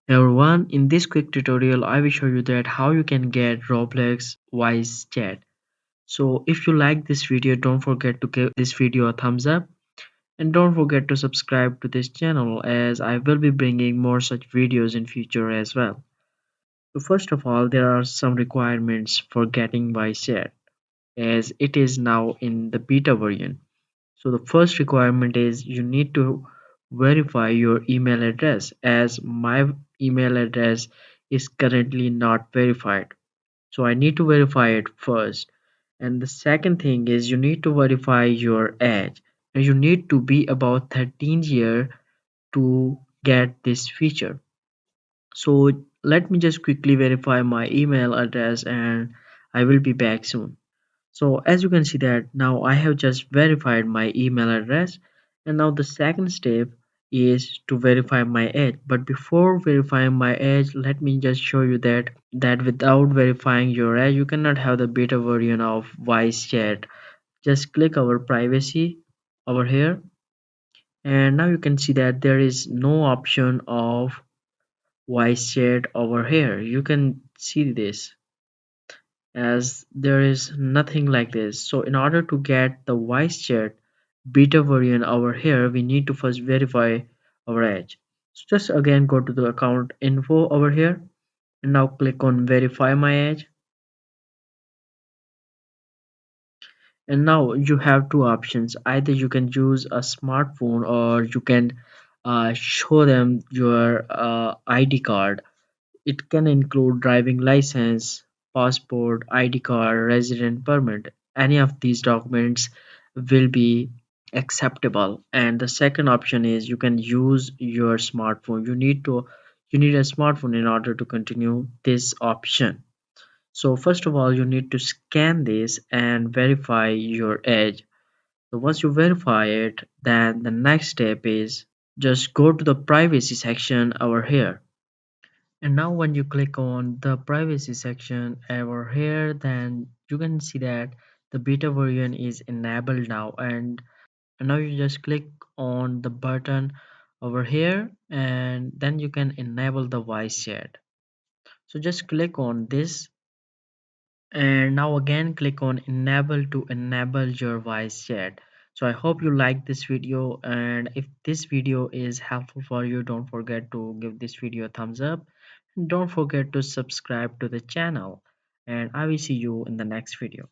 Hey everyone, in this quick tutorial I will show you that how you can get Roblox voice chat. So if you like this video, don't forget to give this video a thumbs up and don't forget to subscribe to this channel as I will be bringing more such videos in future as well. So first of all, there are some requirements for getting voice chat as it is now in the beta version. So the first requirement is you need to verify your email address as my email address is currently not verified. So I need to verify it first. And the second thing is you need to verify your age. And you need to be about 13 year to get this feature. So let me just quickly verify my email address and I will be back soon. So as you can see that now I have just verified my email address, and now the second step is to verify my age. But before verifying my age, let me just show you that without verifying your age you cannot have the beta version of voice chat. Just click our privacy over here, and now you can see that there is no option of voice chat over here. You can see this as there is nothing like this. So in order to get the voice chat beta version over here, we need to first verify our age. So just again go to the account info over here and now click on verify my age. And now you have two options. Either you can use a smartphone or you can show them your ID card. It can include driving license, passport, ID card, resident permit. Any of these documents will be acceptable. And the second option is you can use your smartphone. You need a smartphone in order to continue this option. So first of all, you need to scan this and verify your age. So once you verify it, then the next step is just go to the privacy section over here. And now when you click on the privacy section over here, then you can see that the beta version is enabled now. And now you just click on the button over here and then you can enable the voice chat. So just click on this and now again click on enable to enable your voice chat. So I hope you like this video, and if this video is helpful for you, don't forget to give this video a thumbs up and don't forget to subscribe to the channel, and I will see you in the next video.